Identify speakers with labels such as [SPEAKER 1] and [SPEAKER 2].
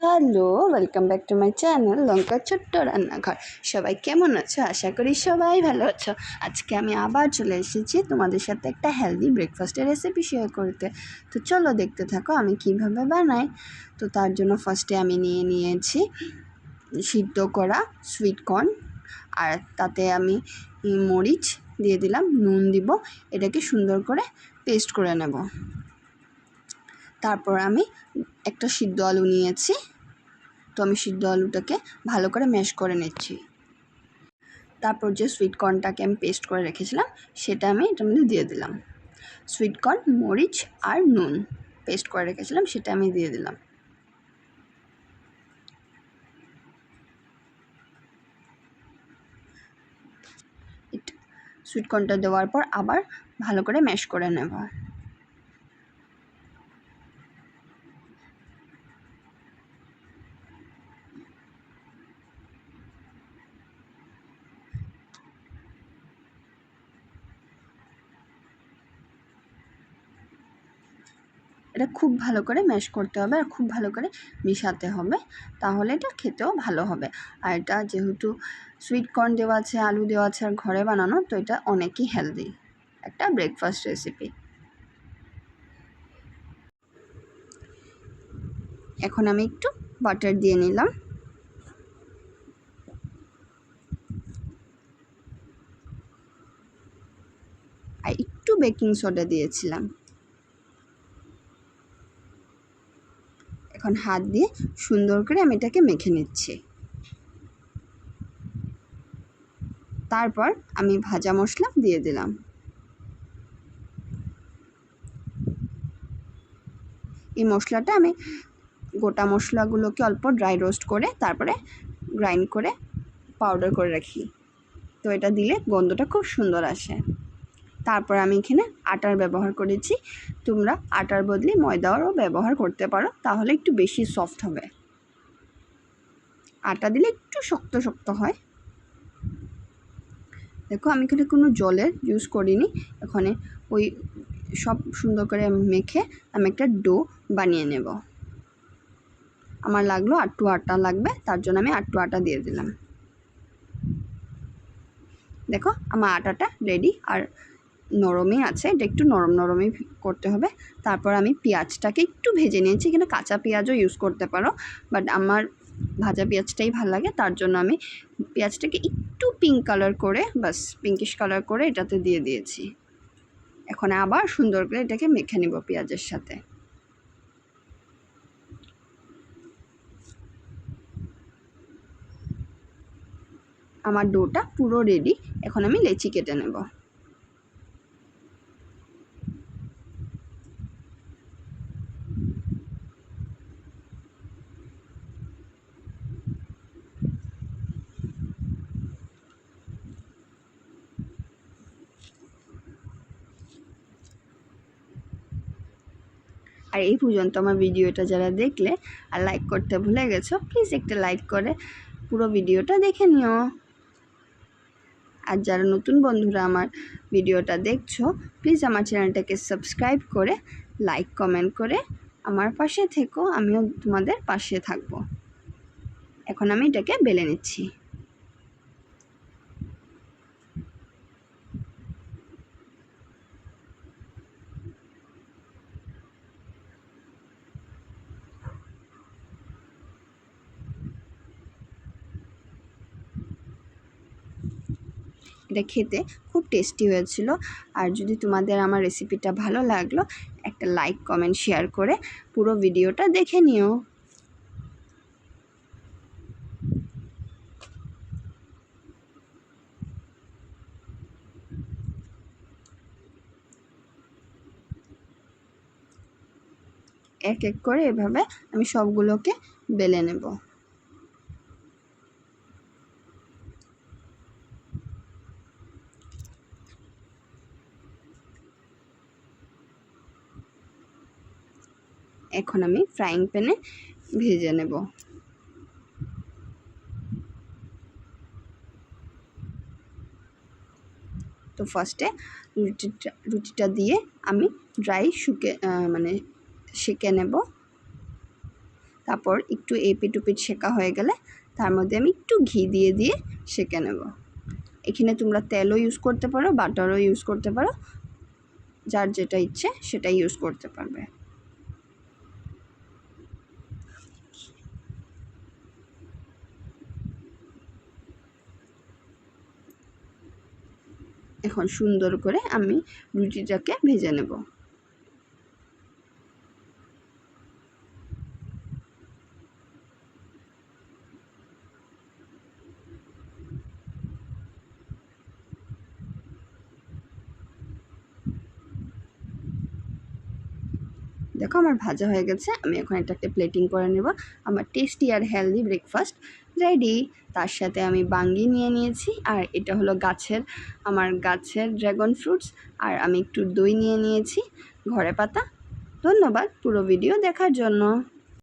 [SPEAKER 1] Hello, welcome back to my channel লঙ্কা ছোট্ট রান্নাঘর। সবাই কেমন আছো? আশা করি সবাই ভালো আছো। আজকে আমি আবার চলে এসেছি তোমাদের সাথে একটা হেলদি ব্রেকফাস্টের রেসিপি শেয়ার করতে। তো চলো দেখতে থাকো আমি কিভাবে বানাই। তো তার জন্য ফার্স্টে আমি নিয়েছি সিদ্ধ করা সুইট কর্ন, আর তাতে আমি মরিচ দিয়ে দিলাম, নুন দিব, এটাকে সুন্দর করে পেস্ট করে নেব। তারপর আমি একটা সিদ্ধ আলু নিয়েছি, তো আমি সিদ্ধ আলুটাকে ভালো করে ম্যাশ করে নিচ্ছি। তারপর যে সুইট কর্নটাকে আমি পেস্ট করে রেখেছিলাম সেটা আমি এটার মধ্যে দিয়ে দিলাম। সুইট কর্ন, মরিচ আর নুন পেস্ট করে রেখেছিলাম সেটা আমি দিয়ে দিলাম। সুইট কর্নটা দেওয়ার পর আবার ভালো করে ম্যাশ করে নেব। এটা খুব ভালো করে ম্যাশ করতে হবে আর খুব ভালো করে মিশাতে হবে, তাহলে এটা খেতেও ভালো হবে। আর এটা যেহেতু সুইট কর্ন দেওয়া আছে, আলু দেওয়া আছে আর ঘরে বানানো, তো এটা অনেকই হেলদি একটা ব্রেকফাস্ট রেসিপি। এখন আমি একটু বাটার দিয়ে নিলাম, আর একটু বেকিং সোডা দিয়েছিলাম। এখন হাত দিয়ে সুন্দর করে আমি এটাকে মেখে নিচ্ছি। তারপর আমি ভাজা মশলা দিয়ে দিলাম। এই মশলাটা আমি গোটা মশলাগুলোকে অল্প ড্রাই রোস্ট করে তারপরে গ্রাইন্ড করে পাউডার করে রাখি, তো এটা দিলে গন্ধটা খুব সুন্দর আসে। তারপর আমি এখানে আটার ব্যবহার করেছি, তোমরা আটার বদলে ময়দারও ব্যবহার করতে পারো, তাহলে একটু বেশি সফট হবে। আটা দিলে একটু শক্ত শক্ত হয়। দেখো আমি এখানে কোনো জলের ইউজ করিনি, এখানে ওই সব সুন্দর করে মেখে আমি একটা ডো বানিয়ে নেব। আমার লাগলো আটটু আটা লাগবে, তার জন্য আমি আটটু আটা দিয়ে দিলাম। দেখো আমার আটাটা রেডি আর নরমই আছে, এটা একটু নরম নরমই করতে হবে। তারপর আমি পেঁয়াজটাকে একটু ভেজে নিয়েছি, এখানে কাঁচা পেঁয়াজও ইউজ করতে পারো, বাট আমার ভাজা পেঁয়াজটাই ভালো লাগে, তার জন্য আমি পেঁয়াজটাকে একটু পিঙ্ক কালার করে, বাস পিঙ্কিশ কালার করে এটাতে দিয়ে দিয়েছি। এখন আবার সুন্দর করে এটাকে মেখে নিব পেঁয়াজের সাথে। আমার ডোটা পুরো রেডি, এখন আমি লেচি কেটে নেব। আর এই পর্যন্ত আমার ভিডিওটা যারা দেখলে আর লাইক করতে ভুলে গেছো, প্লিজ একটা লাইক করে পুরো ভিডিওটা দেখে নিও। আর যারা নতুন বন্ধুরা আমার ভিডিওটা দেখছো, প্লিজ আমার চ্যানেলটাকে সাবস্ক্রাইব করে লাইক কমেন্ট করে আমার পাশে থেকো, আমিও তোমাদের পাশে থাকবো। এখন আমি এটাকে বেলে নিচ্ছি। এটা খেতে খুব টেস্টি হয়েছিল। আর যদি তোমাদের আমার রেসিপিটা ভালো লাগলো, একটা লাইক কমেন্ট শেয়ার করে পুরো ভিডিওটা দেখে নিও। এক এক করে এভাবে আমি সবগুলোকে বেলে নেব। এখন আমি ফ্রাইং প্যানে ভেজে নেব। তো ফার্স্টে রুটিটা দিয়ে আমি ড্রাই সেকে নেব। তারপর একটু এপিট ওপিট শেকা হয়ে গেলে তার মধ্যে আমি একটু ঘি দিয়ে সেঁকে নেব। এখানে তোমরা তেলও ইউজ করতে পারো, বাটারও ইউজ করতে পারো, যার যেটা ইচ্ছে সেটাই ইউজ করতে পারবে। এখন সুন্দর করে আমি রুটিটাকে ভেজে নেব। দেখো আমার ভাজা হয়ে গেছে, আমি এখন এটাকে প্লেটিং করে নেব। আমার টেস্টি আর হেলদি ব্রেকফাস্ট রেডি। তার সাথে আমি বাঙ্গি নিয়ে নিয়েছি, আর এটা হলো আমার গাছের ড্রাগন ফ্রুটস, আর আমি একটু দই নিয়ে নিয়েছি ঘরে পাতা। ধন্যবাদ পুরো ভিডিও দেখার জন্য।